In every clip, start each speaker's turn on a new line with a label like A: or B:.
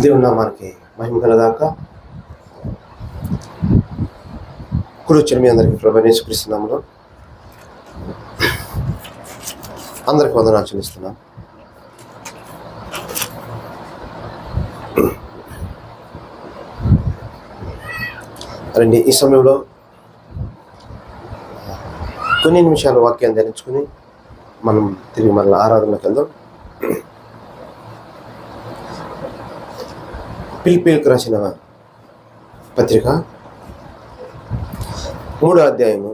A: దేవుని నామానికి మహిమ కలగాక. కూర్చొని మీ అందరికీ ప్రభువైన యేసుక్రీస్తు నామములో అందరికి వందనాలు చెల్లిస్తున్నాం. రండి, ఈ సమయంలో కొన్ని నిమిషాలు వాక్యాన్ని ధ్యానించుకుని మనం తిరిగి మరలా ఆరాధనలోకి వెళ్దాం. ఫిలిప్పీయులకు రాసిన పత్రిక 3వ అధ్యాయము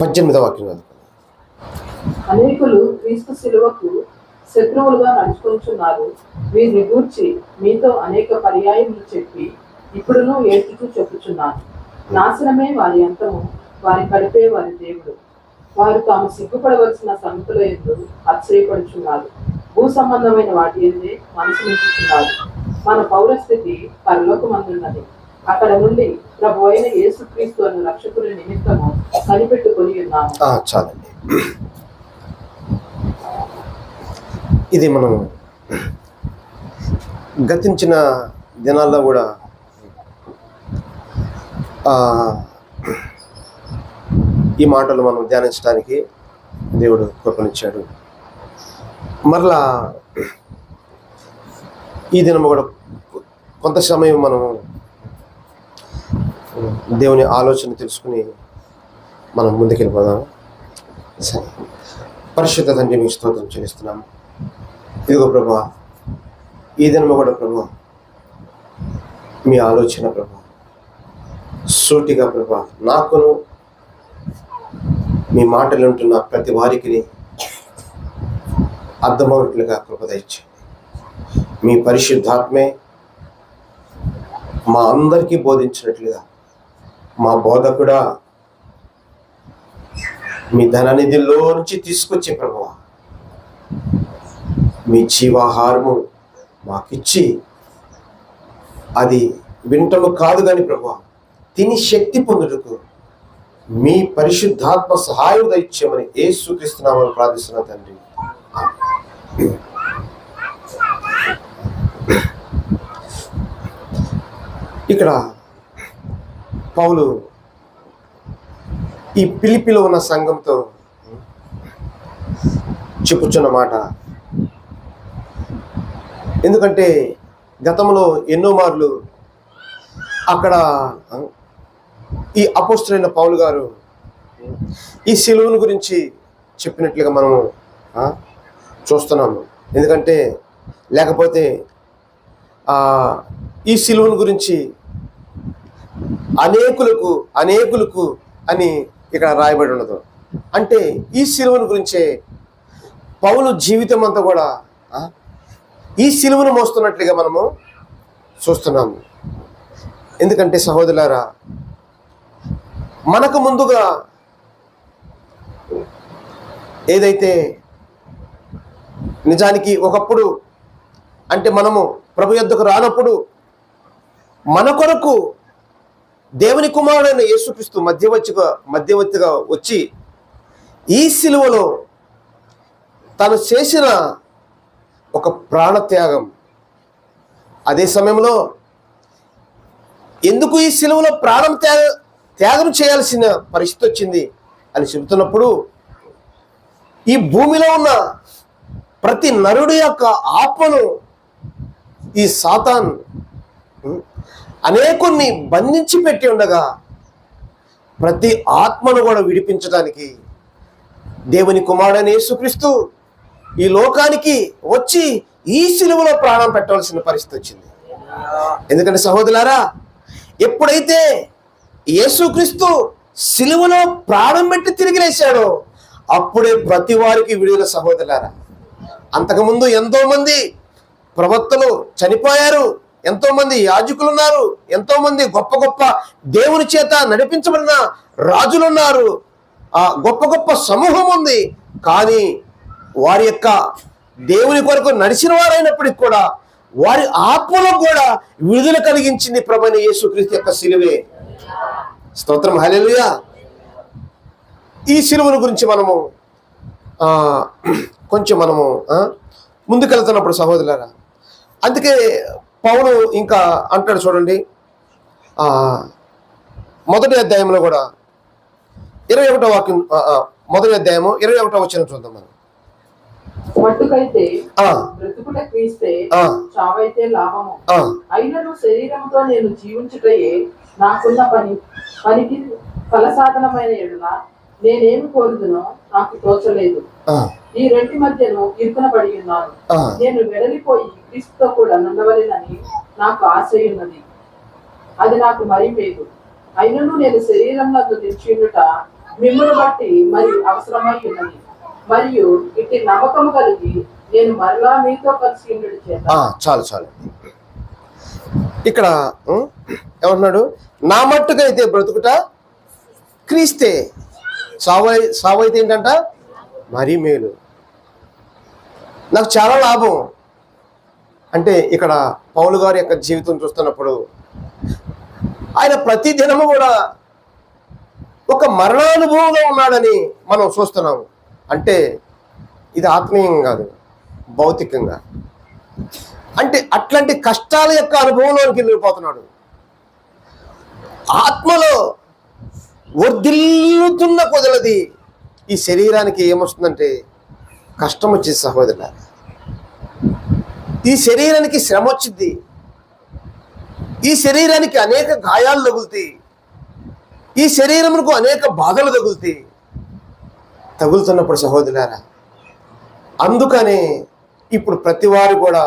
A: 18వ వాక్యం.
B: అనేకులు క్రీస్తు శిలువకు శత్రువులుగా నడుచుకుంటున్నారు. వీరిని గూర్చి మీతో అనేక పర్యాయములు చెప్పి ఇప్పుడును ఏడ్చుతూ చెప్పుచున్నాను. నాశనమే వారి అంతము, వారి కడిపే వారి దేవుడు. వారు తాము సిగ్గుపడవలసిన సంగతుల యందు ఆశ్చర్యపడుచున్నారు. భూ సంబంధమైన వాటి యందే మనసు నింపుతున్నారు. మన పౌరస్థితి పరలోకమందున్నది. అక్కడ నుండి ప్రభు అయిన యేసుక్రీస్తు అను రక్షకుని నిమిత్తము కనిపెట్టుకొని ఉన్నాము.
A: చాలండి. ఇది మనం గతించిన దినాల్లో కూడా ఈ మాటలు మనం ధ్యానించడానికి దేవుడు కృపనిచ్చాడు. మరలా ఈ దినం కూడా కొంత సమయం మనం దేవుని ఆలోచన తెలుసుకుని మనం ముందుకెళ్ళిపోదాం. సరే, పరిశుద్ధ తండ్రి మీకు స్తోత్రం చెల్లిస్తున్నాము. ఇదిగో ప్రభా, ఈ దినము కూడా ప్రభా మీ ఆలోచన ప్రభా సూటిగా ప్రభా నాకును మీ మాటలు ఉంటున్న ప్రతి వారికి అర్థమవునట్లుగా కృప దయచేయండి. మీ పరిశుద్ధాత్మే మా అందరికీ బోధించినట్లుగా మా బోధకుడా మీ ధననిధిలో నుంచి తీసుకొచ్చే ప్రభువా మీ జీవాహారము మాకిచ్చి అది వింటము కాదు కానీ ప్రభువా తిని శక్తి పొందుటకు మీ పరిశుద్ధాత్మ సహాయం దయచేయమని యేసుక్రీస్తు నామములో ప్రార్థిస్తున్నా తండ్రి. ఇక్కడ పౌలు ఈ ఫిలిప్పీలో ఉన్న సంఘంతో చెప్పుచున్న మాట, ఎందుకంటే గతంలో ఎన్నో మార్లు అక్కడ ఈ అపోస్తలుడైన పౌలు గారు ఈ సిలువను గురించి చెప్పినట్లుగా మనము చూస్తున్నాము. ఎందుకంటే లేకపోతే ఈ సిలువను గురించి అనేకులకు అని ఇక్కడ రాయబడి ఉండదు. అంటే ఈ సిలువను గురించే పౌలు జీవితం అంతా కూడా ఈ సిలువను మోస్తున్నట్లుగా మనము చూస్తున్నాము. ఎందుకంటే సహోదరులారా, మనకు ముందుగా ఏదైతే నిజానికి ఒకప్పుడు అంటే మనము ప్రభు యొద్దకు రానప్పుడు మన కొరకు దేవుని కుమారుడైన యేసుక్రీస్తు మధ్యవర్తిగా వచ్చి ఈ సిలువలో తను చేసిన ఒక ప్రాణత్యాగం, అదే సమయంలో ఎందుకు ఈ సిలువలో ప్రాణం త్యాగం చేయాల్సిన పరిస్థితి వచ్చింది అని చెబుతున్నప్పుడు, ఈ భూమిలో ఉన్న ప్రతి నరుడి యొక్క ఆత్మను ఈ సాతాన్ అనేకుల్ని బంధించి పెట్టి ఉండగా ప్రతి ఆత్మను కూడా విడిపించడానికి దేవుని కుమారుడైన యేసుక్రీస్తు ఈ లోకానికి వచ్చి ఈ సిలువలో ప్రాణం పెట్టవలసిన పరిస్థితి వచ్చింది. ఎందుకంటే సహోదరులారా, ఎప్పుడైతే యేసుక్రీస్తు సిలువలో ప్రాణం పెట్టి తిరిగి లేచాడో అప్పుడే ప్రతి వారికి విడుదల. సహోదరులారా, అంతకుముందు ఎంతో మంది ప్రవక్తలు చనిపోయారు, ఎంతో మంది యాజకులు ఉన్నారు, ఎంతో మంది గొప్ప గొప్ప దేవుని చేత నడిపించబడిన రాజులు ఉన్నారు, గొప్ప గొప్ప సమూహం ఉంది. కానీ వారి యొక్క దేవుని కొరకు నడిచిన వారైనప్పటికీ కూడా వారి ఆత్మలో కూడా విడుదల కలిగించింది ప్రభువైన యేసుక్రీస్తు యొక్క సిలువే. స్తోత్రం, హల్లెలూయా. ఈ సిలువల గురించి మనము కొంచెం ముందుకెళ్తున్నప్పుడు సహోదరులారా, అందుకే పౌలు ఇంకా అంటాడు చూడండి, మొదటి అధ్యాయంలో కూడా 21వ వాక్యం, మొదటి అధ్యాయము 21వ వచనం చూద్దాం మనం.
B: మట్టుకైతే బ్రతుకుట క్రీస్తే, చావైతే లాభము. అయినను శరీరముతో నేను జీవించుటయే నాకున్న పనికి ఫలసాధనమైన ఎడల నేనేమి కోరుదునో నాకు తోచలేదు. ఈ రెంటి మధ్యను ఇరుకున పడి ఉన్నాను. నేను వెడలిపోయి క్రీస్తుతో కూడా నుండవలెనని నాకు ఆశయున్నది. అది నాకు మరీ లేదు. అయినను నేను శరీరంలో నిలిచియుండుట మిమ్మును బట్టి మరి అవసరమై ఉన్నది. మరియు ఇట్టి నమ్మకము కలిగి నేను మరలా మీతో కలిసి ఉండుట చేత.
A: చాలు ఇక్కడ ఏమన్నాడు? నా మట్టుకైతే బ్రతుకుట క్రీస్తే, సావైతే ఏంటంట మరీ మేలు, నాకు చాలా లాభం. అంటే ఇక్కడ పౌలు గారి యొక్క జీవితం చూస్తున్నప్పుడు ఆయన ప్రతి దినము కూడా ఒక మరణానుభవంలో ఉన్నాడని మనం చూస్తున్నాము. అంటే ఇది ఆత్మీయంగా కాదు, భౌతికంగా. అంటే అట్లాంటి కష్టాల యొక్క అనుభవంలోనికి వెళ్ళిపోతున్నాడు. ఆత్మలో వర్ధిల్లుతున్న కొదలది ఈ శరీరానికి ఏమొస్తుందంటే కష్టం వచ్చింది సహోదరుల. ఈ శరీరానికి శ్రమ వచ్చింది, ఈ శరీరానికి అనేక గాయాలు తగులుతాయి, ఈ శరీరమునకు అనేక బాధలు తగులుతున్నప్పుడు సహోదరులారా, అందుకనే ఇప్పుడు ప్రతి వారు కూడా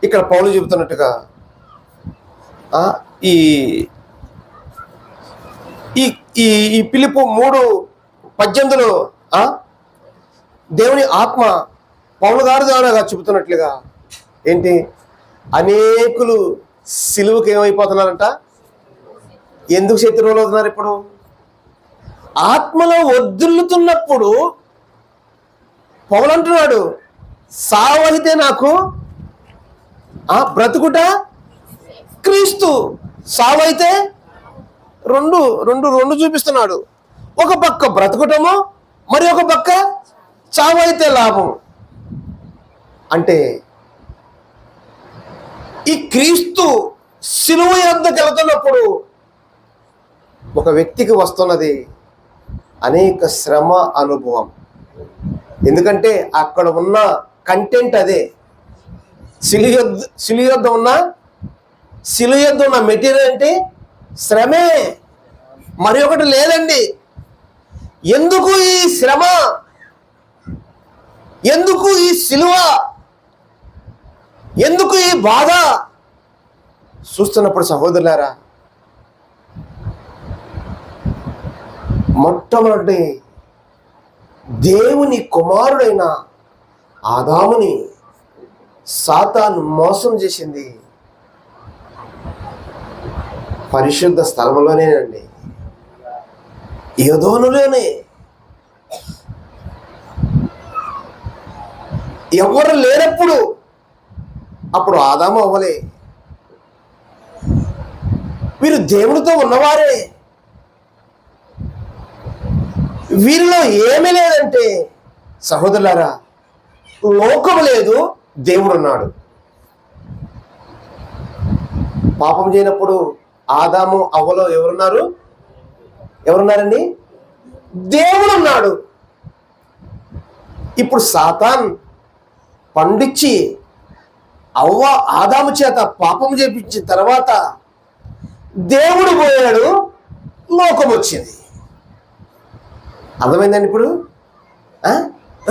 A: ఇక్కడ పౌలు చెబుతున్నట్టుగా ఈ ఈ ఫిలిప్పు 3:18లో దేవుని ఆత్మ పౌలు గారి ద్వారా చెబుతున్నట్లుగా ఏంటి, అనేకులు సిలువకు ఏమైపోతున్నారంట? ఎందుకు శత్రువులు అవుతున్నారు? ఇప్పుడు ఆత్మలో వర్ధిల్లుతున్నప్పుడు పౌలు అంటున్నాడు, సావైతే నాకు బ్రతుకుట క్రీస్తు, సావైతే రెండు చూపిస్తున్నాడు. ఒక పక్క బ్రతుకుటము, మరి ఒక పక్క చావైతే లాభం. అంటే ఈ క్రీస్తు సిలువ యొద్దకు వెళుతున్నప్పుడు ఒక వ్యక్తికి వస్తున్నది అనేక శ్రమ అనుభవం. ఎందుకంటే అక్కడ ఉన్న కంటెంట్ అదే. సిలువ యొద్ద ఉన్న మెటీరియల్ అంటే శ్రమే, మరి ఒకటి లేదండి. ఎందుకు ఈ శ్రమ, ఎందుకు ఈ సిలువ, ఎందుకు ఈ బాధ చూస్తున్నప్పుడు సహోదరులారా, మొట్టమొదటి దేవుని కుమారుడైన ఆదాముని సాతాను మోసం చేసింది పరిశుద్ధ స్థలంలోనేనండి, యోదోనులోనే. ఎవరు లేనప్పుడు అప్పుడు ఆదాము అవ్వలే, వీరు దేవుడితో ఉన్నవారే. వీరిలో ఏమీ లేదంటే సహోదరులారా, లోకము లేదు, దేవుడు ఉన్నాడు. పాపం చేయనప్పుడు ఆదాము అవ్వలో ఎవరున్నారండి? దేవుడు ఉన్నాడు. ఇప్పుడు సాతాన్ పండించి అవ్వ ఆదాము చేత పాపం చేపించిన తర్వాత దేవుడు పోయాడు, లోకం వచ్చింది. అర్థమైందండి? ఇప్పుడు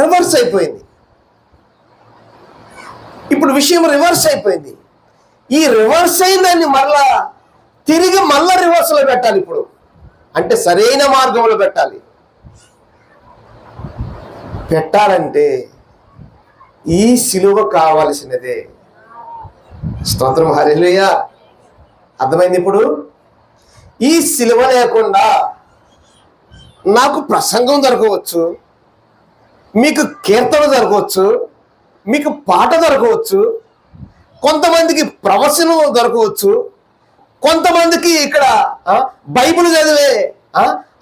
A: రివర్స్ అయిపోయింది. ఇప్పుడు విషయం రివర్స్ అయిపోయింది. ఈ రివర్స్ అయిందాన్ని తిరిగి మళ్ళా రివర్స్లో పెట్టాలి. ఇప్పుడు అంటే సరైన మార్గంలో పెట్టాలంటే ఈ సిలువ కావలసినదే. స్తోత్రం, హల్లెలూయా. అర్థమైంది? ఇప్పుడు ఈ సిలువ లేకుండా నాకు ప్రసంగం దొరకవచ్చు, మీకు కీర్తన దొరకవచ్చు, మీకు పాట దొరకవచ్చు, కొంతమందికి ప్రవచనం దొరకవచ్చు, కొంతమందికి ఇక్కడ బైబిల్ చదివే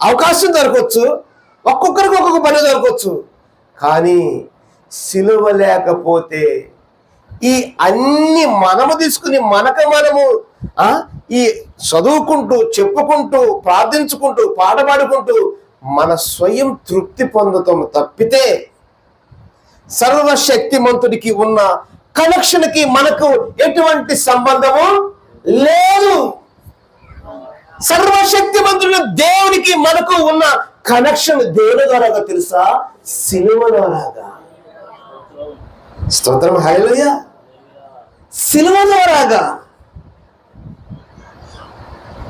A: అవకాశం దొరకవచ్చు, ఒక్కొక్కరికి ఒక్కొక్క పని దొరకవచ్చు. కానీ సిలువ లేకపోతే ఈ అన్ని మనము తీసుకుని మనము ఈ చదువుకుంటూ, చెప్పుకుంటూ, ప్రార్థించుకుంటూ, పాట పాడుకుంటూ మన స్వయం తృప్తి పొందుతాము తప్పితే సర్వశక్తిమంతుడికి ఉన్న కనెక్షన్కి మనకు ఎటువంటి సంబంధము లేదు. సర్వశక్తిమంతుడు దేవునికి మనకు ఉన్న కనెక్షన్ దేవుని ద్వారాగా తెలుసా? సిలువ ద్వారాగా. స్తోత్రం, హల్లెలూయా. సిలువ ద్వారాగా.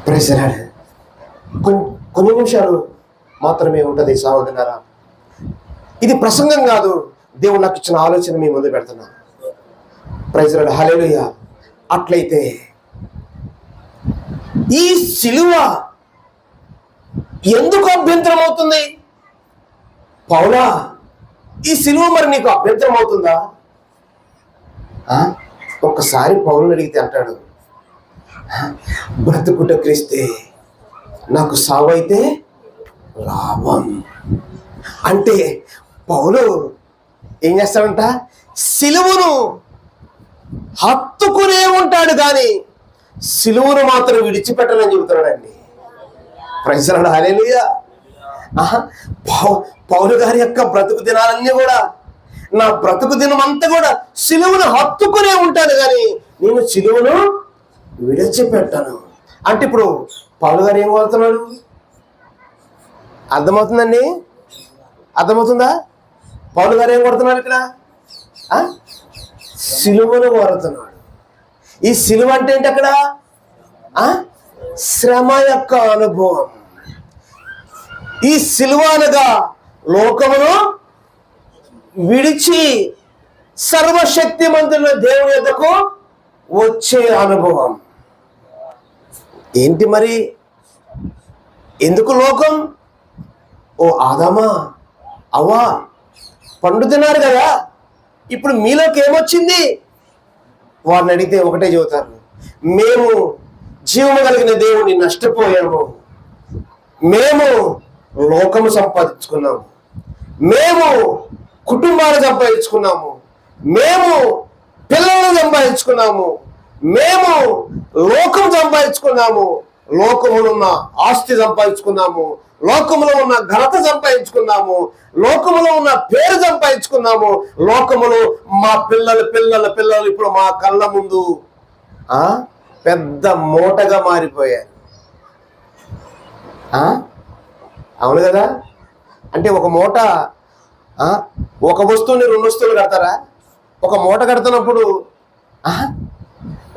A: Praise the Lord. కొన్ని నిమిషాలు మాత్రమే ఉంటుంది సహోదరులారా. ఇది ప్రసంగం కాదు, దేవుడు నాకు ఇచ్చిన ఆలోచన మీ ముందు పెడుతున్నా. ప్రైజ్ ది లార్డ్, హల్లెలూయా. అట్లయితే ఈ సిలువ ఎందుకు అభ్యంతరం అవుతుంది? పౌలా, ఈ సిలువ మరి నీకు అభ్యంతరం అవుతుందా? ఒక్కసారి పౌలుని అడిగితే అంటాడు, బ్రతుకుట క్రీస్తే, నాకు సావు అయితే లాభం. అంటే పౌలు ఏం చేస్తాడంట? సిలువను హత్తుకునే ఉంటాడు కానీ సిలువను మాత్రం విడిచిపెట్టనని చెబుతున్నాడండి. ప్రైజ్ ది లార్డ్, హల్లెలూయా. పౌలు గారి యొక్క బ్రతుకు దినాలన్నీ కూడా, నా బ్రతుకు దినం అంతా కూడా సిలువను హత్తుకునే ఉంటాను కానీ నేను సిలువను విడిచిపెట్టను. అంటే ఇప్పుడు పౌలు గారు ఏం కోరుతున్నాడు? అర్థమవుతుందండి? అర్థమవుతుందా? పౌలు గారు ఏం కోరుతున్నాడు ఇక్కడ? సిలువను కోరుతున్నాడు. ఈ సిలువ అంటే ఏంటి అక్కడ? శ్రమ యొక్క అనుభవం. ఈ సిలువ అనగా లోకమును విడిచి సర్వశక్తిమంతుల దేవుని యొద్దకు వచ్చే అనుభవం. ఏంటి మరి? ఎందుకు లోకం? ఓ ఆదామా, అవ్వా పండు తిన్నారు కదా, ఇప్పుడు మీలోకి ఏమొచ్చింది? వారిని అడిగితే ఒకటే చెబుతారు, మేము జీవము కలిగిన దేవుని నష్టపోయాము, మేము లోకము సంపాదించుకున్నాము, మేము కుటుంబాలు సంపాదించుకున్నాము, మేము పిల్లలను సంపాదించుకున్నాము, మేము లోకం సంపాదించుకున్నాము, లోకములో ఉన్న ఆస్తి సంపాదించుకున్నాము, లోకములో ఉన్న ఘనత సంపాదించుకున్నాము, లోకములో ఉన్న పేరు సంపాదించుకున్నాము, లోకములో మా పిల్లలు పిల్లల పిల్లలు ఇప్పుడు మా కళ్ళ ముందు పెద్ద మూటగా మారిపోయారు. అవును కదా? అంటే ఒక మూట, ఒక వస్తువుని రెండు వస్తువులు కడతారా? ఒక మూట కడుతున్నప్పుడు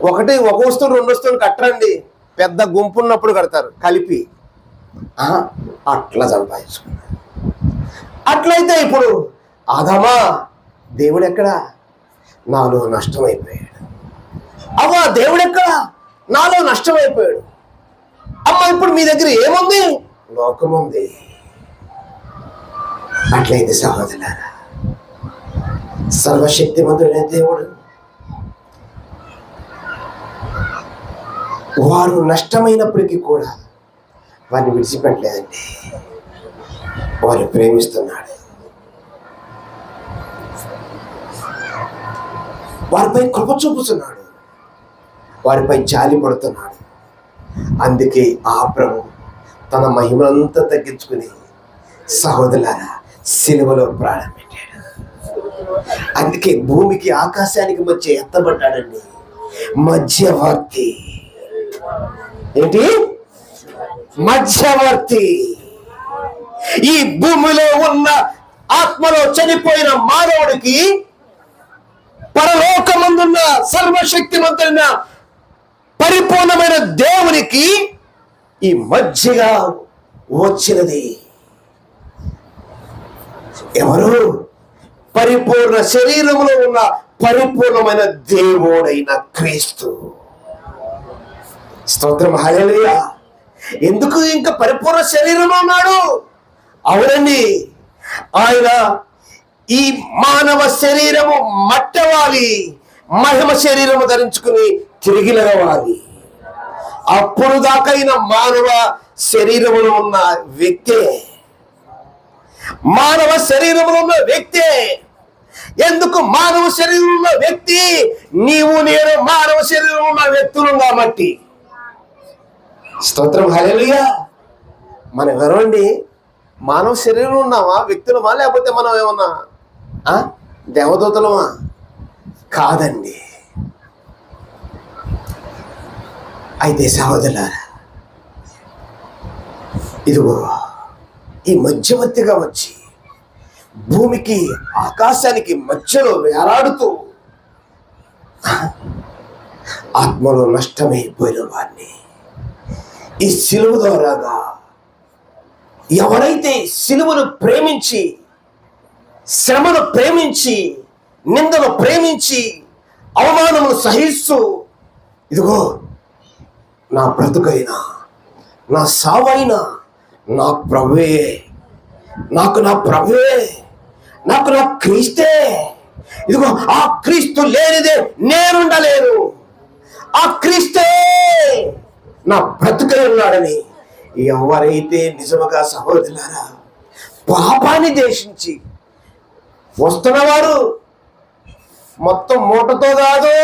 A: ఒక వస్తువు రెండు వస్తువులు కట్టరండి, పెద్ద గుంపు ఉన్నప్పుడు కడతారు కలిపి. అట్లా సంపాదించుకున్నారు. అట్లయితే ఇప్పుడు ఆదామా, దేవుడు ఎక్కడా? నాలో నష్టమైపోయాడు. అవ్వా, దేవుడు ఎక్కడా? నాలో నష్టమైపోయాడు. అమ్మ, ఇప్పుడు మీ దగ్గర ఏముంది? లోకం ఉంది. అట్లయితే సహోదరులారా, సర్వశక్తిమంతుడైన దేవుడు వారు నష్టమైనప్పటికీ కూడా వారిని విడిచిపెట్టలేదండి. వారిని ప్రేమిస్తున్నాడు, వారిపై కృప చూపుతున్నాడు, వారిపై జాలి పడుతున్నాడు. అందుకే ఆ ప్రభు తన మహిమనంతా తగ్గించుకుని సహోదరులారా సిలువలో ప్రాణం పెట్టాడు. అందుకే భూమికి ఆకాశానికి మధ్య ఎత్తబడ్డాడండి. మధ్యవర్తి. ఏంటి? మధ్యవర్తి. ఈ భూమిలో ఉన్న ఆత్మలో చనిపోయిన మానవుడికి పరలోకమందున్న సర్వశక్తిమంతుడైన పరిపూర్ణమైన దేవునికి ఈ మధ్యగా వచ్చినది ఎవరు? పరిపూర్ణ శరీరంలో ఉన్న పరిపూర్ణమైన దేవుడైన క్రీస్తు. స్తోత్రం, హల్లెలూయా. ఎందుకు ఇంకా పరిపూర్ణ శరీరంలో ఉన్నాడు? అవునండి, ఆయన ఈ మానవ శరీరము మట్టవాలి, మహిమ శరీరము ధరించుకుని తిరిగి లేవాలి. అప్పుడు దాకైన మానవ శరీరములో ఉన్న వ్యక్తే, మానవ శరీరములో ఉన్న వ్యక్తే. ఎందుకు మానవ శరీరంలో ఉన్న వ్యక్తి? నీవు నేను మానవ శరీరంలో ఉన్న వ్యక్తులు కాబట్టి. స్తోత్రం, హల్లెలూయా. మనం ఎవరండి? మానవ శరీరంలో ఉన్నామా? వ్యక్తులమా? లేకపోతే మనం ఏమన్నా దేవదూతలమా? కాదండి. అయితే సహోదరులారా, ఇదిగో ఈ మధ్యవర్తిగా వచ్చి భూమికి ఆకాశానికి మధ్యలో వేలాడుతూ ఆత్మలో నష్టమైపోయిన వారిని ఈ సిలువ ద్వారాగా, ఎవరైతే సిలువను ప్రేమించి, శ్రమను ప్రేమించి, నిందను ప్రేమించి, అవమానమును సహిస్తూ, ఇదిగో నా బ్రతుకైనా నా సావైనా నా ప్రభువే, నాకు నా ప్రభువే, నాకు నా క్రీస్తే, ఇదిగో ఆ క్రీస్తు లేనిదే నేనుండలేను, ఆ క్రీస్తే నా బ్రతుకై ఉన్నాడని ఎవరైతే నిజముగా సహోదరులారా పాపాన్ని దేశించి వస్తున్నవారు, మొత్తం మూటతో కాదు,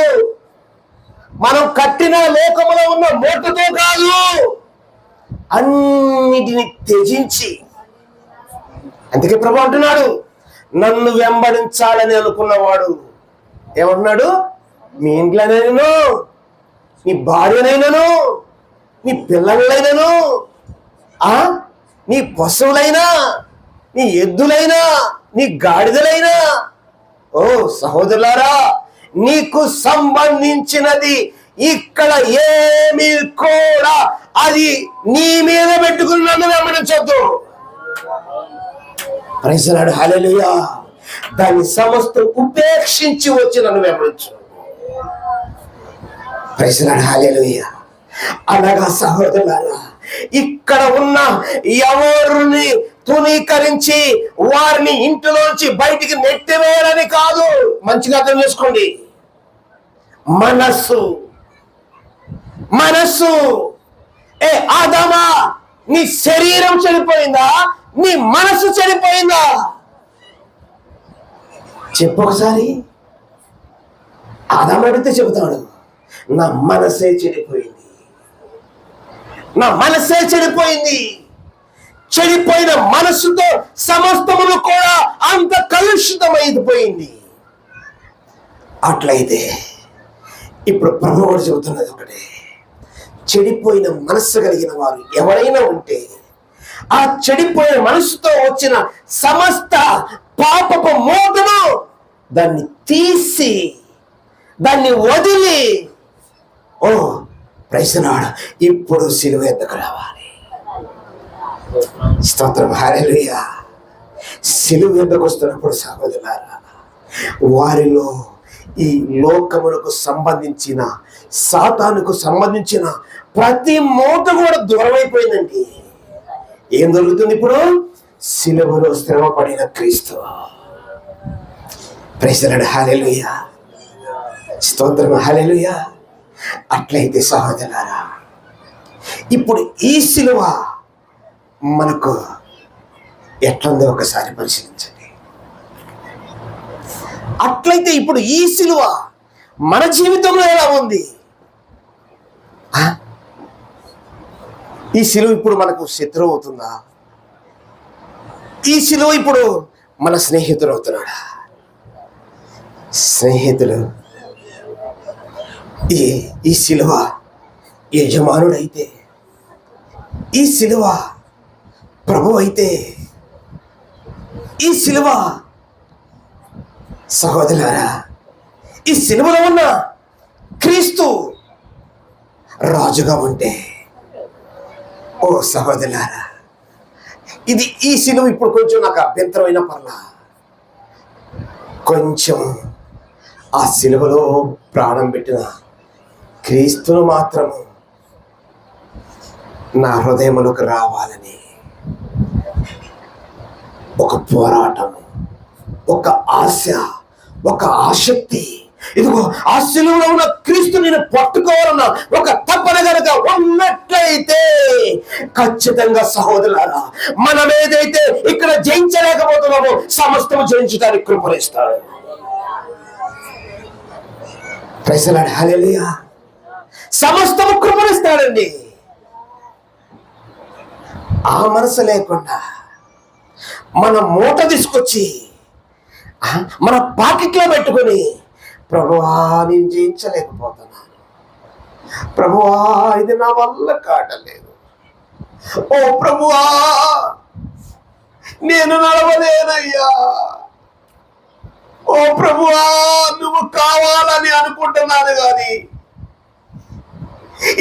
A: మనం కట్టిన లోకములో ఉన్న మూటతో కాదు, అన్నిటిని త్యజించి, అందుకే ప్రభు అంటున్నాడు, నన్ను వెంబడించాలని అనుకున్నవాడు ఏమంటున్నాడు? మీ ఇంట్లోనైనాను, నీ భార్యనైనాను, నీ పిల్లలైనను, నీ పశువులైనా, నీ ఎద్దులైనా, నీ గాడిదలైనా, ఓ సహోదరులారా, నీకు సంబంధించినది ఇక్కడ ఏమీ కూడా అది నీ మీద పెట్టుకుని నన్ను వెంబడించొద్దు. ప్రైజ్ ది లార్డ్, హల్లెలూయా. దాన్ని సమస్తం ఉపేక్షించి వచ్చి నన్ను వెంబడించు. ప్రైజ్ ది లార్డ్, హల్లెలూయా. అనగా సహోదరులారా, ఇక్కడ ఉన్న ఎవరిని తునీకరించి వారిని ఇంటిలోంచి బయటికి నెట్టివేయాలని కాదు. మంచిగా అర్థం చేసుకోండి. మనస్సు మనస్సు ఆదామా, నీ శరీరం చెడిపోయిందా? నీ మనస్సు చెడిపోయిందా? చెప్పు ఒకసారి. ఆదాము అడిగితే చెబుతాడు, నా మనసే చెడిపోయింది, నా మనసే చెడిపోయింది. చెడిపోయిన మనస్సుతో సమస్తమును కూడా అంత కలుషితమైపోయింది. అట్లయితే ఇప్పుడు ప్రభువు చెబుతున్నది ఒకటే, చెడిపోయిన మనస్సు కలిగిన వారు ఎవరైనా ఉంటే ఆ చెడిపోయిన మనస్సుతో వచ్చిన సమస్త పాపపు మూటను దాన్ని తీసి, దాన్ని వదిలి, ఓ ప్రైజ్ ది లార్డ్, ఇప్పుడు సిలువ ఎద్దకు రావాలి. స్తోత్రం, హల్లెలూయా. సిలువ ఎద్దకు వస్తున్నప్పుడు సహోదరులారా, వారిలో ఈ లోకములకు సంబంధించిన, సాతానుకు సంబంధించిన ప్రతి మూట కూడా దూరం అయిపోయిందండి. ఏం దొరుకుతుంది ఇప్పుడు? సిలువలో శ్రమ పడిన క్రీస్తు. ప్రైజ్ ది లార్డ్, హల్లెలూయా. స్తోత్రం, హల్లెలూయా. అట్లయితే సహోదరులారా, ఇప్పుడు ఈ సిలువ మనకు ఎట్లుందో ఒకసారి పరిశీలించండి. అట్లయితే ఇప్పుడు ఈ సిలువ మన జీవితంలో ఎలా ఉంది? ఈ సిలువ ఇప్పుడు మనకు శత్రువు అవుతుందా? ఈ సిలువ ఇప్పుడు మన స్నేహితుడు అవుతున్నాడా? స్నేహితుడు ఈ సిలువ యజమానుడైతే, ఈ సిలువ ప్రభు అయితే, ఈ సిలువ సహోదరులారా, ఈ సిలువలో ఉన్న క్రీస్తు రాజుగా ఉంటే, ఓ సహోదరులారా, ఇది ఈ సిలువ ఇప్పుడు కొంచెం నాకు అభ్యంతరమైన పర్లా, కొంచెం ఆ సిలువలో ప్రాణం పెట్టిన క్రీస్తును మాత్రము నా హృదయములకు రావాలని ఒక పోరాటం, ఒక ఆశ, ఒక ఆసక్తి, ఇదిగో ఆ శిలువలో ఉన్న క్రీస్తు నేను పట్టుకోవాలన్న ఒక తపన గనక ఉన్నట్లయితే ఖచ్చితంగా సహోదరులారా, మనం ఏదైతే ఇక్కడ జయించలేకపోతున్నామో సమస్తము జయించడానికి కృపణిస్తాడు. ప్రైజ్ ది లార్డ్, హల్లెలూయా. సమస్తము కృపణిస్తాడండి. ఆ మనసు లేకుండా మన మూట తీసుకొచ్చి మన పాకెట్లో పెట్టుకొని, ప్రభువా నేను జయించలేకపోతున్నాను, ప్రభువా ఇది నా వల్ల కాటలేదు, ఓ ప్రభువా నేను నడవలేనయ్యా, ఓ ప్రభువా నువ్వు కావాలని అనుకుంటున్నాను కానీ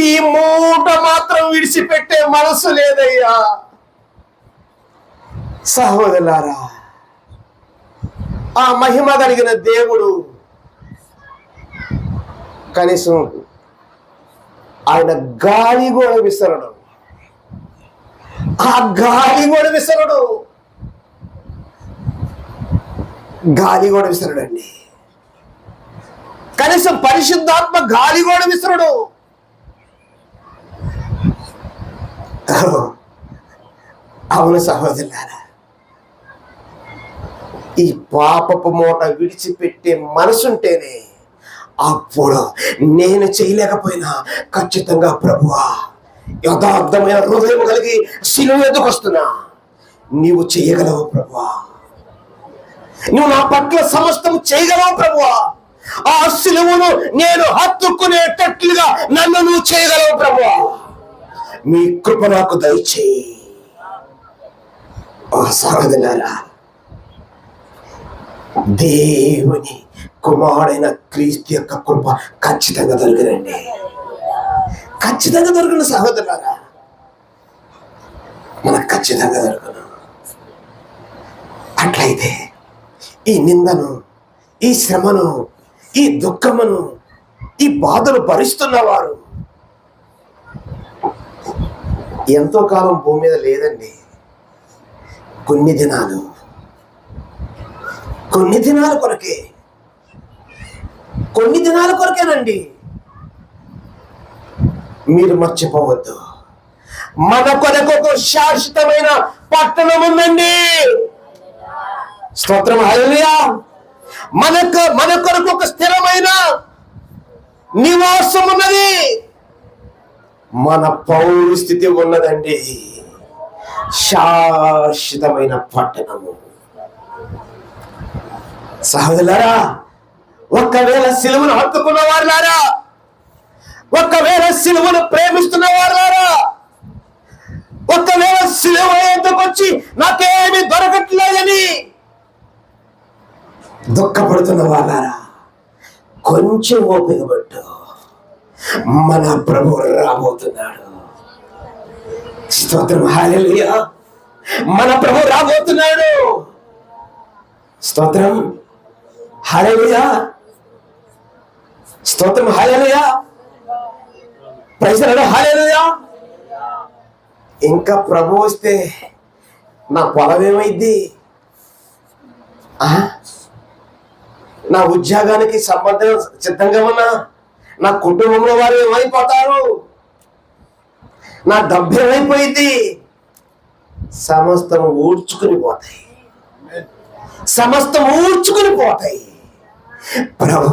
A: ఈ మూట మాత్రం విడిచిపెట్టే మనసు లేదయ్యా. సహోదరులారా, ఆ మహిమ కలిగిన దేవుడు కనీసం ఆయన గాలి కూడా విసరడు, ఆ గాలి కూడా విసరడు, గాలి కూడా విసరడండి. కనీసం పరిశుద్ధాత్మ గాలి కూడా విసరడు. అవును సహోదరులారా, ఈ పాపపు మూట విడిచిపెట్టే మనసుంటేనే అప్పుడు నేను చేయలేకపోయినా ఖచ్చితంగా ప్రభువా యథార్థమైన హృదయం కలిగి శిలువ ఎదుకు వస్తున్నా, నీవు చేయగలవు ప్రభువా, నువ్వు నా పట్ల సమస్తం చేయగలవు ప్రభువా, ఆ శిలువను నేను హత్తుకునేటట్లుగా నన్ను నువ్వు చేయగలవు ప్రభువా, మీ కృప నాకు దయచేయి. ఓ సహోదరులారా, దేవుని కుమారుడైన క్రీస్తు యొక్క కృప ఖచ్చితంగా దొరికినండి, ఖచ్చితంగా దొరికిన సహోదరులారా, మనకు ఖచ్చితంగా దొరకను. అట్లయితే ఈ నిందను, ఈ శ్రమను, ఈ దుఃఖమును, ఈ బాధను భరిస్తున్నవారు ఎంతో కాలం భూమి మీద లేదండి. కొన్ని దినాలు కొరకే, కొన్ని దినాల కొరకేనండి. మీరు మర్చిపోవద్దు, మన కొరకు ఒక శాశ్వతమైన పట్టణం ఉందండి. స్తోత్రం, హల్లెలూయా. మన కొరకు ఒక స్థిరమైన నివాసం ఉన్నది, మన పౌరస్థితి ఉన్నదండి, శాశ్వతమైన పట్టణము. సహోదరులారా, ఒక్కవేళ సిలువను హత్తుకున్న వారులారా, ఒక్కవేళ సిలువను ప్రేమిస్తున్న వారులారా, ఒక్కవేళ సిలువ ఎత్తుకొచ్చి నాకేమి దొరకట్లేదని దుఃఖపడుతున్న వాళ్ళారా, కొంచెం ఓపిక పట్టు, మన ప్రభు రాబోతున్నాడు. స్తోత్రం, హల్లెలూయా. మన ప్రభు రాబోతున్నాడు. స్తోత్రం, హల్లెలూయా. స్తోత్రం, హల్లెలూయా. ప్రైజ్ ది లార్డ్, హల్లెలూయా. ఇంకా ప్రభు వస్తే నా పొలం ఏమైంది, నా ఉద్యోగానికి సంబంధం సిద్ధంగా ఉన్నా నా కుటుంబంలో వారు ఏమైపోతారు, నా డబ్బు ఏమైపోయింది, సమస్తం ఊడ్చుకుని పోతాయి, సమస్తం ఊడ్చుకుని పోతాయి. ప్రభు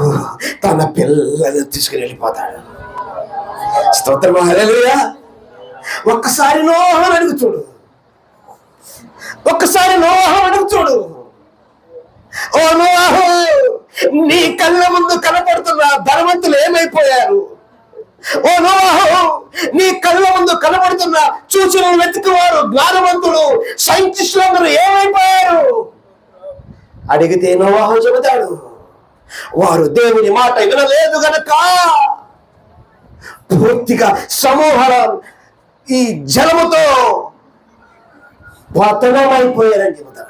A: తన పిల్లలు తీసుకుని వెళ్ళిపోతాడు. స్తోత్రం, హల్లెలూయా. ఒక్కసారి నోహను అడుగు చూడు, ఒక్కసారి నోహను అడుగు చూడు. ఓ నోహు, నీ కళ్ళ ముందు కనపడుతున్న ధనవంతులు ఏమైపోయారు? ఓ నోహు, నీ కళ్ళ ముందు కనపడుతున్న సూచనలు వెతుకువారు జ్ఞానవంతులు సైంటిస్టులు అందరూ ఏమైపోయారు? అడిగితే నోహు చెబుతాడు, వారు దేవుని మాట వినలేదు గనక పూర్తిగా సమూహాల ఈ జలముతో పతనమైపోయారని చెబుతాడు.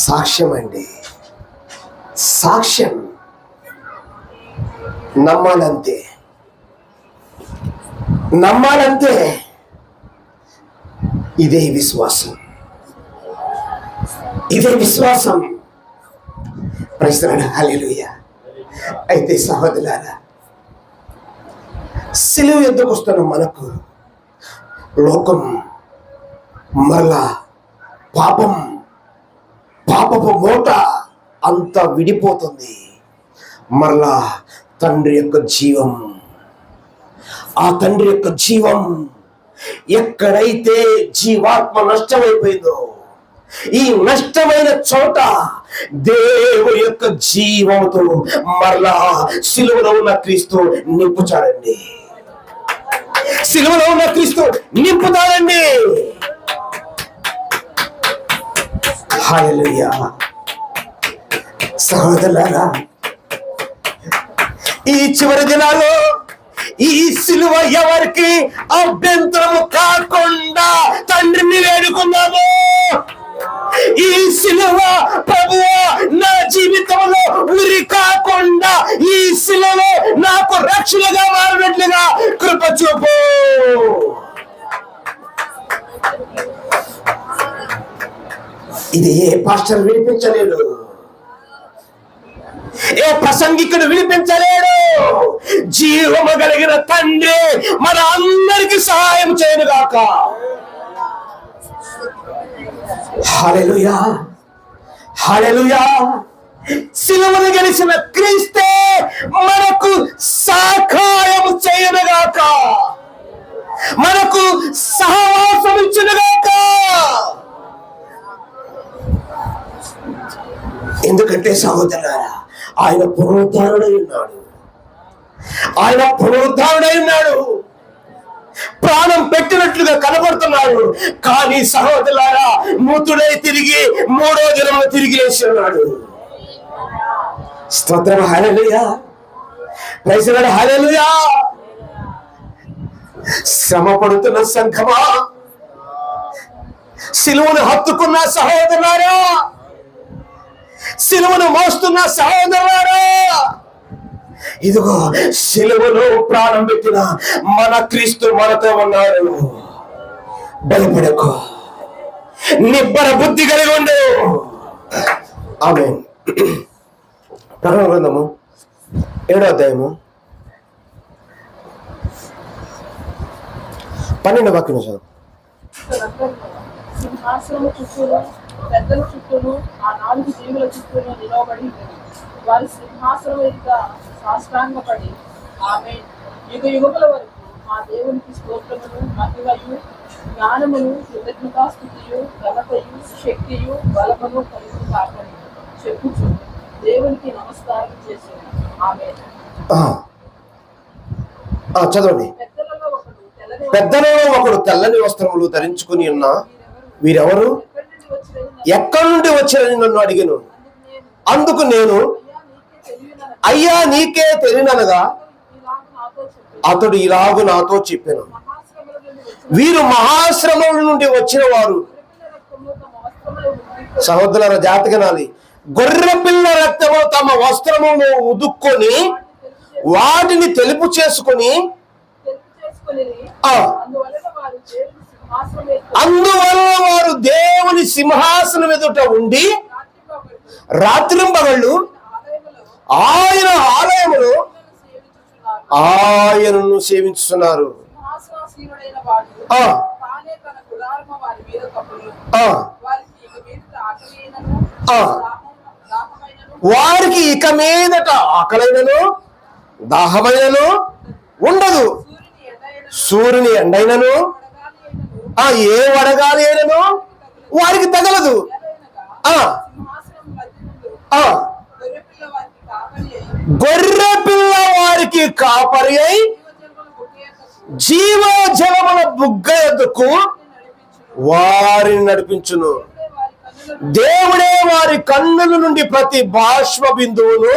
A: సాక్ష్యం అండి, సాక్ష్యం. నమ్మాలంతే, నమ్మాలంతే. ఇదే విశ్వాసం, ఇదే విశ్వాసం. ప్రశ్న హల్లెలూయా. అయితే సహోదరులారా, సిలువ ఎందుకు వస్తున్న మనకు లోకం మరలా పాపపు మూట అంత విడిపోతుంది. మరలా తండ్రి యొక్క జీవం, ఆ తండ్రి యొక్క జీవం ఎక్కడైతే జీవాత్మ నష్టమైపోయిందో, ఈ నష్టమైన చోట దేవుని యొక్క జీవముతో మరలా సిలువలో ఉన్న క్రీస్తు నింపుచాడండి. సిలువలో ఉన్న క్రీస్తు నింపుతాడండి. హల్లెలూయా. సహోదరులారా, ఈ చివరి దినాల్లో ఈ సిలువ ఎవరికి అభ్యంతరము కాకుండా తండ్రిని వేడుకున్నాము. ఈ సిలువ ప్రభువా నా జీవితంలో ఉరి కాకుండా ఈ సిలువలో నాకు రక్షణగా మారినట్లుగా కృప చూపు. ఇది ఏ పాస్టర్ వినిపించలేడు, ఏ ప్రసంగికుడు వినిపించలేడు. జీవము కలిగిన తండ్రి మన అందరికి సహాయం చేయనుగాక. హల్లెలూయా, హల్లెలూయా. సిలువను గెలిచిన క్రీస్తే మనకు సహాయం చేయనుగాక, మనకు సహవాసం ఇచ్చునుగాక. ఎందుకంటే సహోదరులారా, ఆయన పునరుద్ధారుడై ఉన్నాడు. ఆయన పునరుద్ధారుడై ఉన్నాడు. ప్రాణం పెట్టినట్లుగా కనబడుతున్నాడు. కానీ సహోదరులారా, మృతుడై తిరిగి 3వ దినమున తిరిగి లేచి ఉన్నాడు. స్తోత్రం. Hallelujah. Praise the lord. Hallelujah. శ్రమ పడుతున్న సంఘమా, సిలువను హత్తుకున్న సహోదరులారా, సిలువను మోస్తున్న సహోదరులారా, ఇదిగో సిలువలో ప్రాణం పెట్టిన మన క్రీస్తు మనతో ఉన్నాడు. భయపడకు, నిబ్బర బుద్ధి కలిగి ఉండు. ఆమేన్. ప్రకటన గ్రంథము 7వ అధ్యాయము 12వ వాక్యం చదువు.
B: సింహాసనము చుట్టూను పెద్దల చుట్టూను ఆ 4 జీవుల చుట్టూను నిలవబడి వారి సింహాసనం ఎదుట సాష్టాంగపడి ఆమేన్, యుగ యుగముల వరకు మా దేవునికి స్తోత్రమును మహిమయు జ్ఞానమును కృతజ్ఞతాస్తుతియు ఘనతయు శక్తియు బలమును కలుగు కాకని చెప్పుచు దేవునికి నమస్కారం చేశాను. ఆమేన్.
A: చదవండి. పెద్దలలో ఒకడు తెల్లని వస్త్రములు ధరించుకుని ఉన్న వీరెవరు, ఎక్కడి నుండి వచ్చారని నన్ను అడిగాను. అందుకు నేను, అయ్యా నీకే తెలియనగా అతడు ఇలాగు నాతో చెప్పాను, వీరు మహాశ్రమముల నుండి వచ్చిన వారు. సహోదరుల జాతకనాలి, గొర్రె పిల్ల రక్తము తమ వస్త్రమును ఉదుక్కొని వాటిని తెలుపు చేసుకొని, అందువల్ల వారు దేవుని సింహాసనం ఎదుట ఉండి రాత్రింబగళ్ళు ఆయన ఆలయములో ఆయనను సేవించుతున్నారు. వారికి ఇక మీదట ఆకలైనను దాహమైనను ఉండదు. సూర్యుని ఎండైనను ఏ వడగాలి అయినను వారికి తగలదు. గొర్రె పిల్ల వారికి కాపరి అయి జీవజలముల బుగ్గ ఎద్దుకు వారిని నడిపించును. దేవుడే వారి కన్నుల నుండి ప్రతి బాష్ప బిందువును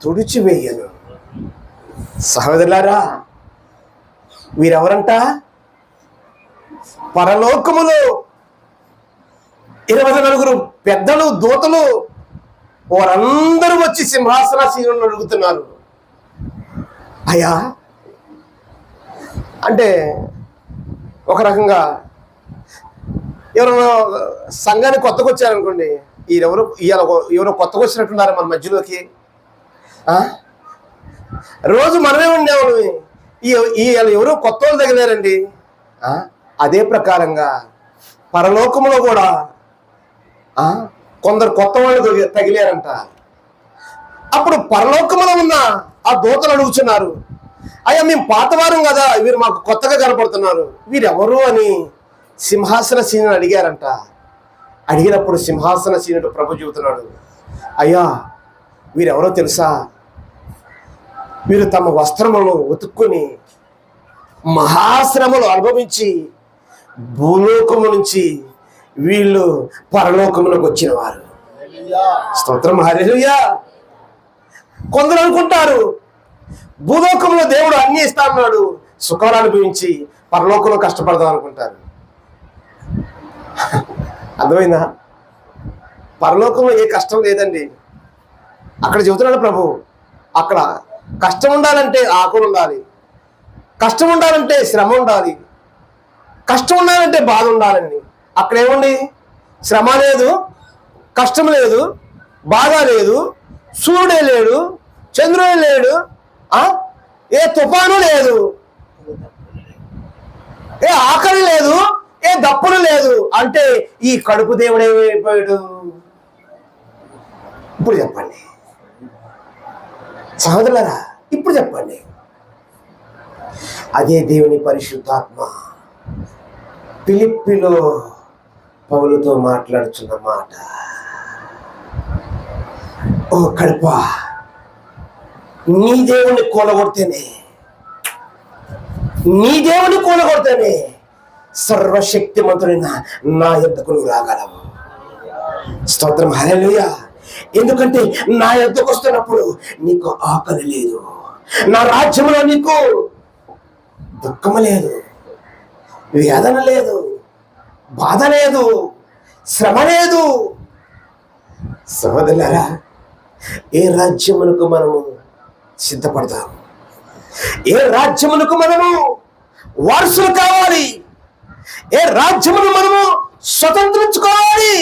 A: తుడిచివేయను. సహోదరులారా, వీరెవరంట? పరలోకములో 24 పెద్దలు దూతలు వారందరూ వచ్చి సింహాసనాసీనులను అడుగుతున్నారు, అయ్యా అంటే ఒక రకంగా ఎవరో సంఘానికి కొత్తగా వచ్చారనుకోండి, ఎవరో కొత్తగా వచ్చినట్టున్నారు మన మధ్యలోకి. రోజు మనమే ఉండేవాళ్ళు, ఎవరో కొత్త వాళ్ళు తగిలారండి. అదే ప్రకారంగా పరలోకంలో కూడా కొందరు కొత్త వాళ్ళు తగిలారంట. అప్పుడు పరలోకంలో ఉన్న ఆ దూతలు అడుగుతున్నారు, అయ్యా మేము పాతవారం కదా, వీరు మాకు కొత్తగా కనపడుతున్నారు, వీరెవరు అని సింహాసనశీనుని అడిగారంట. అడిగినప్పుడు సింహాసనశీనుడు ప్రభు చెబుతున్నాడు, అయ్యా వీరెవరో తెలుసా, వీరు తమ వస్త్రములను ఉతుక్కుని మహాశ్రమలు అనుభవించి భూలోకము నుంచి వీళ్ళు పరలోకములకు వచ్చిన వారు. స్తోత్రం, హల్లెలూయా. కొందరు అనుకుంటారు భూలోకంలో దేవుడు అన్ని ఇస్తా ఉన్నాడు, సుఖాలు అనుభవించి పరలోకంలో కష్టపడదాం అనుకుంటారు. అర్థమైందా? పరలోకంలో ఏ కష్టం లేదండి. అక్కడ చెబుతున్నాడు ప్రభు, అక్కడ కష్టం ఉండాలంటే ఆకులు ఉండాలి, కష్టం ఉండాలంటే శ్రమ ఉండాలి, కష్టం ఉండాలంటే బాధ ఉండాలండి. అక్కడ ఏముంది? శ్రమ లేదు, కష్టం లేదు, బాధ లేదు, సూర్యుడే లేడు, చంద్రుడే లేడు, ఏ తుఫాను లేదు, ఏ ఆకలి లేదు, ఏ దప్పులు లేదు. అంటే ఈ కడుపు దేవుడు ఏమైపోయాడు? ఇప్పుడు చెప్పండి సహోదరులారా, ఇప్పుడు చెప్పండి. అదే దేవుని పరిశుద్ధాత్మ ఫిలిప్పీలో పౌలుతో మాట్లాడుతున్న మాట, ఓ కడుప, నీ దేవుని కూలగొడితేనే సర్వశక్తిమంతుడైన నా యొద్దకు నువ్వు రాగలవు. స్తోత్రం, హల్లెలూయా. ఎందుకంటే నా యొద్దకు వస్తున్నప్పుడు నీకు ఆకలి లేదు, నా రాజ్యంలో నీకు దుఃఖము లేదు, వేదన లేదు, బాధ లేదు, శ్రమ లేదు. సహోదరులారా, ఏ రాజ్యమునకు మనము సిద్ధపడతాము? ఏ రాజ్యమునకు మనము వారసులు కావాలి? ఏ రాజ్యమును మనము స్వతంత్రించుకోవాలి?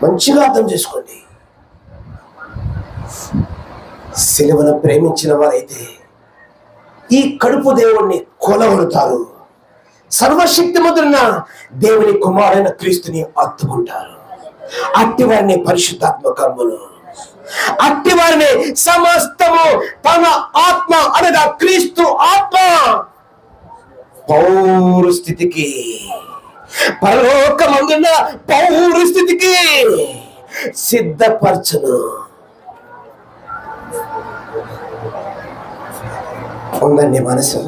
A: మంచిగా అర్థం చేసుకోండి. సిలువను ప్రేమించిన వారైతే ఈ కడుపు దేవుణ్ణి కొలగొడతారు, సర్వశక్తిమంతుడైన దేవుని కుమారుడైన క్రీస్తుని హత్తుకుంటారు. అట్టి వారిని పరిశుద్ధాత్మ కర్మలు, అట్టి వారిని సమస్తము తన ఆత్మ అనగా క్రీస్తు ఆత్మ పౌరస్థితికి, పరలోకమందున్న పౌరస్థితికి సిద్ధపరచును. ఉందండి మనసు,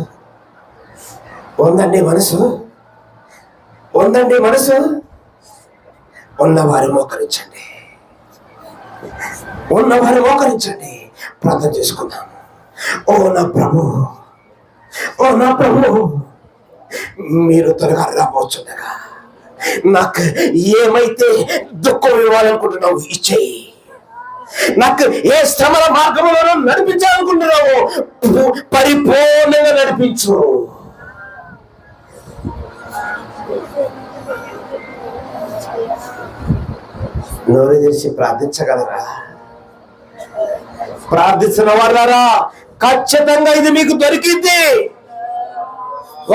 A: ఉందండి మనసు, ఉందండి మనసు. ఉన్నవారు మోకరించండి, ఉన్నవారు మోకరించండి, ప్రార్థన చేసుకుందాం. ఓ నా ప్రభు, ఓ నా ప్రభు, మీరు త్వరగా రాబోచుండగా నాకు ఏమైతే దుఃఖం ఇవ్వాలనుకుంటున్నావు ఇచ్చేయి. నాకు ఏ శ్రమల మార్గంలో నడిపించాలనుకుంటున్నావు పరిపూర్ణంగా నడిపించు. నోరు తెరిచి ప్రార్థించగలరా? ప్రార్థించిన వారారా, ఖచ్చితంగా ఇది మీకు దొరికింది.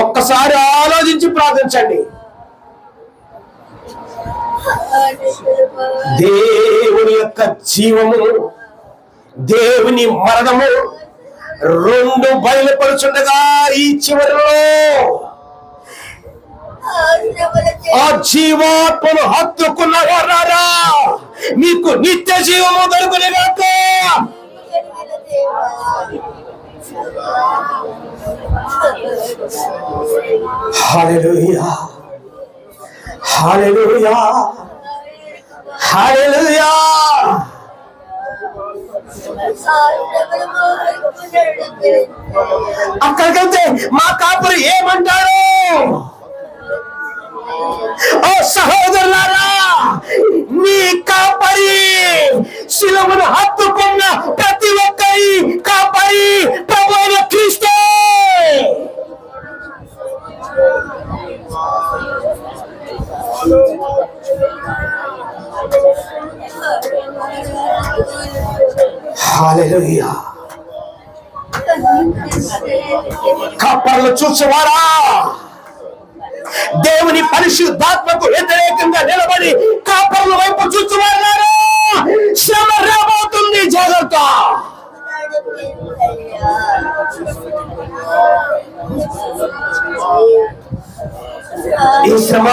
A: ఒక్కసారి ఆలోచించి ప్రార్థించండి. దేవుని యొక్క జీవము, దేవుని మరణము రెండు బయలుపరుచుండగా ఈ చివరిలో ఆ జీవాత్మను హత్తుకున్న వారారా, మీకు నిత్య జీవము దొరుకునేగాక. హల్లెలూయా, హల్లెలూయా, హల్లెలూయా. అక్కడికెళ్తే మా కాపురు ఏమంటారు? ఓ సహోదరులారా, నీ కాపరి, శిలువను హత్తుకున్న ప్రతి ఒక్కరి కాపరి ప్రభువైన క్రీస్తే. కాపర్లు చూసేవారా, దేవుని పరిశుద్ధాత్మకు వ్యతిరేకంగా నిలబడి కాపర్ల వైపు చూసేవారు, శ్రమ రాబోతుంది, జాగ్రత్త. ఈ శ్రమ,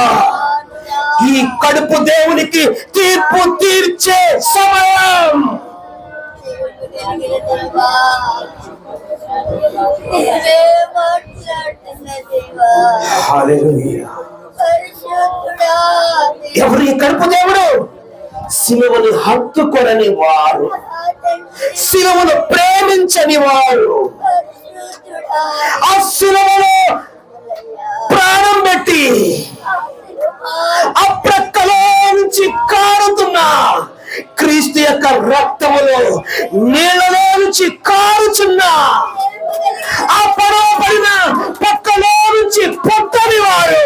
A: ఈ కడుపు దేవునికి తీర్పు తీర్చే సమయం. హల్లెలూయా. ఎవరు ఈ కడుపు దేవుడు? సిలువను హత్తుకొనని వారు, సిలువను ప్రేమించని వారు, ఆ సిలువలో ప్రాణం పెట్టి ఆ ప్రక్కలో నుంచి కారుతున్న క్రీస్తు యొక్క రక్తములో నీళ్ళలో నుంచి కారుచున్న ఆ పడవ పడిన పక్కలో నుంచి పుట్టని వారు,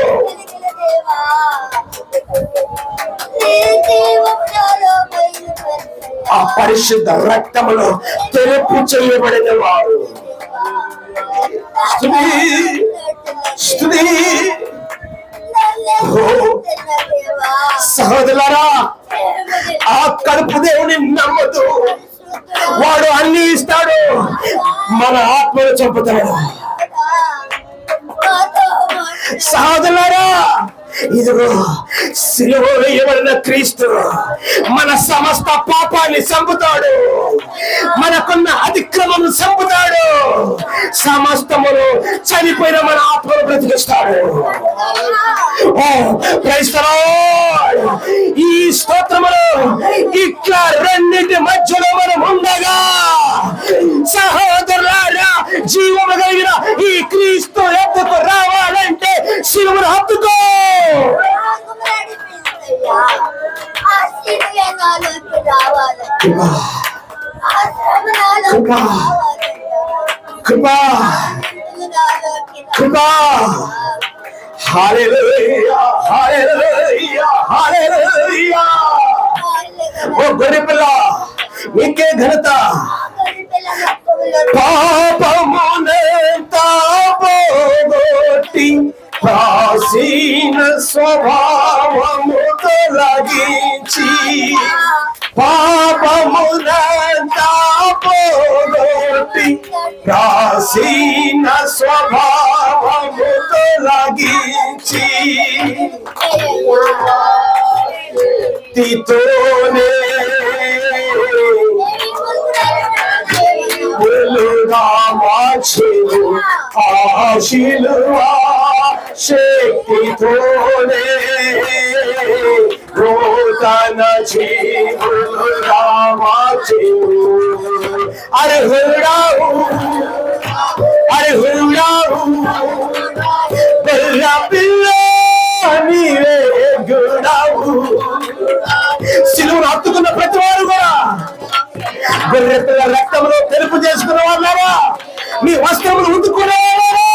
A: ఆ పరిశుద్ధ రక్తములో తెలుపు చేయబడిన వారు. స్తుతి సహోదరులారా, ఆ కడుపు దేవుని నమ్మదు. వాడు అన్ని ఇస్తాడు, మన ఆత్మను చంపుతాడు. సహోదరులారా, ఇదిగో సిలువ వేయబడిన క్రీస్తు మన సమస్త పాపాన్ని చంపుతాడు, మనకున్న అతిక్రమను చంపుతాడు, సమస్తమును చనిపోయిన మన ఆత్మను బ్రతికిస్తాడు. ఓ ప్రైజ్ ది లార్డ్. ఈ స్తోత్రములు ఇట్లా రెండింటి మధ్యలో మనం ఉండగా, సహోదరులారా, జీవము కలిగిన ఈ క్రీస్తు ఎత్తుకు రావాలంటే సిలువను హత్తుకో. కృపా, కృపా, హల్లెలూయా, హల్లెలూయా, హల్లెలూయా. ఓ గొర్రెపిల్ల, నీకే ఘనత. పాపమునంతా పోగొట్టి ప్రాచీన స్వభావము తొలగించి, పాపమునంతా పోగొట్టి ప్రాచీన స్వభావము తొలగించి, తీతోనే ఆశిలువా శక్తితోనే నూతన జీవులుగా మార్చెను. అర్హుడావు, అర్హుడావు, పిల్ల పిల్ల నీవే గుడావు. సిలువను హత్తుకున్న ప్రతి వారు కూడా గొర్రెపిల్ల రక్తంలో తెలుపు చేసుకున్న వాళ్ళారా, మీ వస్త్రములు ఉతుక్కునేవారా,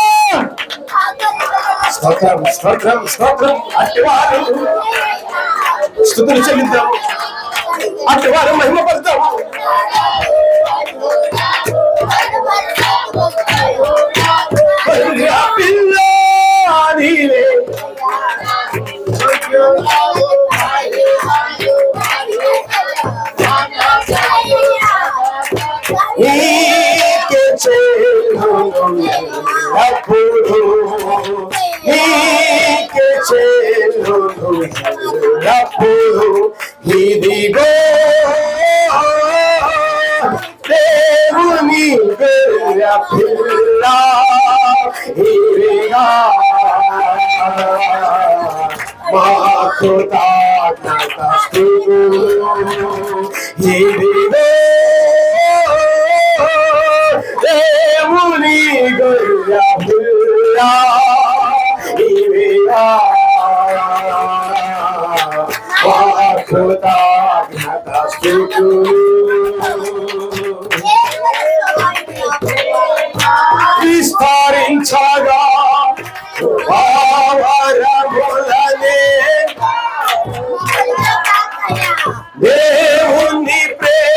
A: స్తోత్రం, స్తోత్రం, స్తోత్రం. అట్టివారు స్తుతులు చెల్లిద్దాము, అట్టివారు మహిమపడతాము. పిల్ల నీవే నీకే చెల్లునప్పుడు, నీకే చెల్లునప్పుడు, ఇదిగో దేవుని గొర్రె పిల్ల, ఇదిగా మాకు తాకత స్తుతులు, ఇదిగో దేవుని గొర్రె పిల్ల, ఇదిగా మాకు తాకత స్తుతులు. విస్తరించగా వరములనే దేవుని ప్రేమ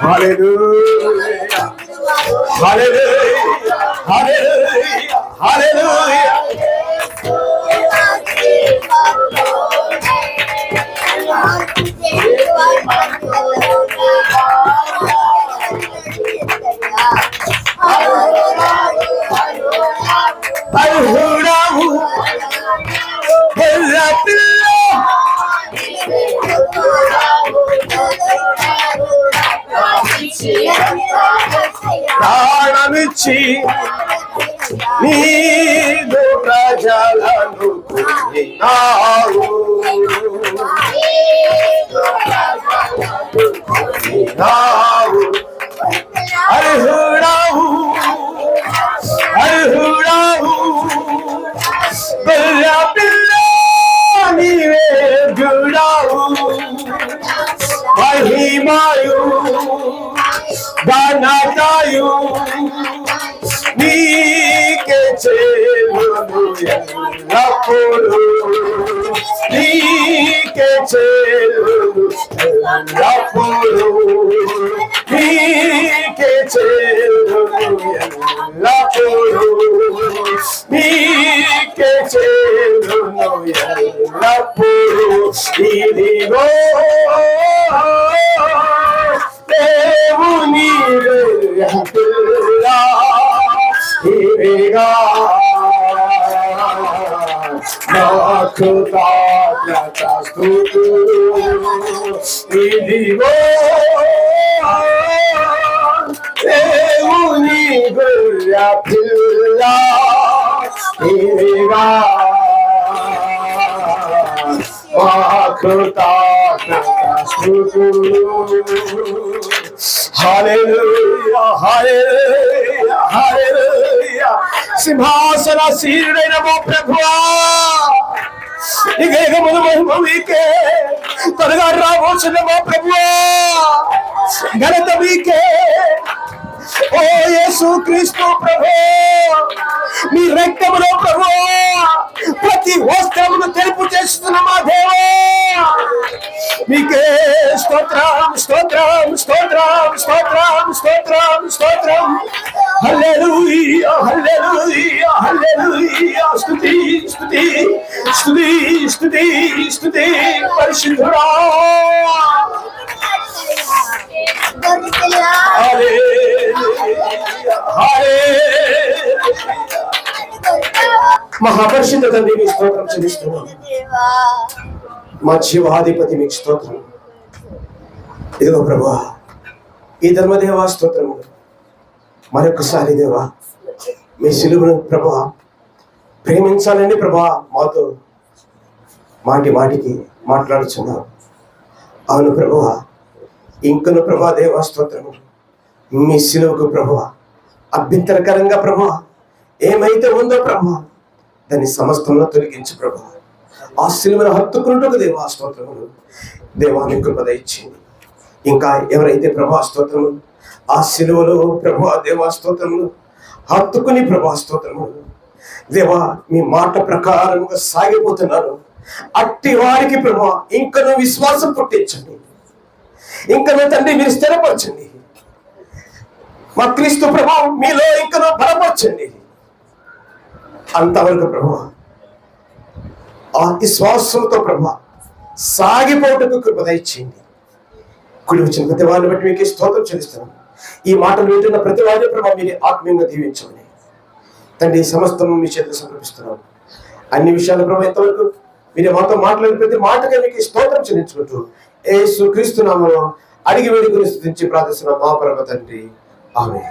A: హల్లెలూయా హల్లెలూయా హల్లెలూయా హల్లెలూయా. అర్హుడవు గొర్రె పిల్ల ప్రాణమిచ్చి నీదు ప్రజలను కొనినావు. అర్హుడవు అర్హుడవు గొర్రె పిల్ల నీవే గుడావు. మహిమయు ఘనతయు నీకే చెల్లును ఎల్లప్పుడూ. నీకే చెల్లును ఎల్లప్పుడూ. నీకే చెల్లును ఎల్లప్పుడూ. నీకే చెల్లును ఎల్లప్పుడూ. ఇదిగో దేవుని పిల్ల ఇవిగా నాకు తాత్మక స్తుతులు. ఇదిగో దేవుని గొర్రె పిల్ల ఇవిగా నాకు తాత్మక స్తుతులు. హల్లెలూయా హల్లెలూయా హల్లెలూయా. సింహాసనాసీనుడైన మా ప్రభువా, ఇక ముందు మహిమ మీకే. త్వరగా రావచ్చిన మా ప్రభువా, ఘనత మీకే. ఓ యేసు క్రీస్తు ప్రభు, మీ రక్తములో ప్రభు ప్రతి వస్త్రమును తెలుపు చేస్తున్న మా దేవా, మీకే స్తోత్రం స్తోత్రం స్తోత్రం స్తోత్రం స్తోత్రం స్తోత్రం. హల్లెలూయా హల్లెలూయా హల్లెలూయా. స్తుతి స్తుతి స్తుతి స్తుతి స్తుతి పరిశుద్ధుడా. మహాపరిశుద్ధ తండ్రి మీకు స్తోత్రం చెల్లిస్తున్నాం. మా జీవాధిపతి మీకు స్తోత్రం. ఇదిగో ప్రభువా, ఈ ధర్మదేవా స్తోత్రము. మరొకసారి దేవా, మీ సిలువను ప్రభువా ప్రేమించాలని ప్రభువా మాతో మాటికి మాట్లాడుచున్నావు. అవును ప్రభువా, ఇంకను ప్రభా దేవా స్తోత్రము. మీ సిలువకు ప్రభువా అభ్యంతరకరంగా ప్రభువా ఏమైతే ఉందో ప్రభువా దాన్ని సమస్తంలో తొలగించు ప్రభువా. ఆ సిలువను హత్తుకుంటూ దేవా స్తోత్రములు. దేవాన్ని కృపద ఇచ్చింది. ఇంకా ఎవరైతే ప్రభా స్తోత్రములు ఆ సిలువలో ప్రభువా దేవా స్తోత్రములు హత్తుకుని ప్రభా స్తోత్రములు దేవా మీ మాట ప్రకారముగా సాగిపోతున్నారు, అట్టి వారికి ప్రభువా ఇంకను విశ్వాసం పుట్టించండి. ఇంకను తండ్రి మీరు స్థిరపరచండి. మా క్రీస్తు ప్రభావం మీలో ఇంకను బలపరచండి. అంతవరకు ప్రభువా ఆ విశ్వాసంతో ప్రభువా సాగిపోవటకు కృప దయచేయండి. కుడి వచ్చిన ప్రతి వారిని బట్టి మీకు స్తోత్రం చెల్లిస్తున్నాను. ఈ మాటలు వింటున్న ప్రతి వారిని ప్రభావ మీరు ఆత్మీయంగా దీవించమని తండ్రి సమస్తం మీ చేతులు సమర్పిస్తున్నాను. అన్ని విషయాల ప్రభావ ఎంతవరకు మీరు మాతో మాట్లాడిన ప్రతి మాటగా మీకు స్తోత్రం చెల్లించుకుంటూ యేసు క్రీస్తు నామములో అడిగి వేడుకొని స్తుతించి ప్రార్థిస్తున్నాం మా పరమ తండ్రి. ఆమేన్.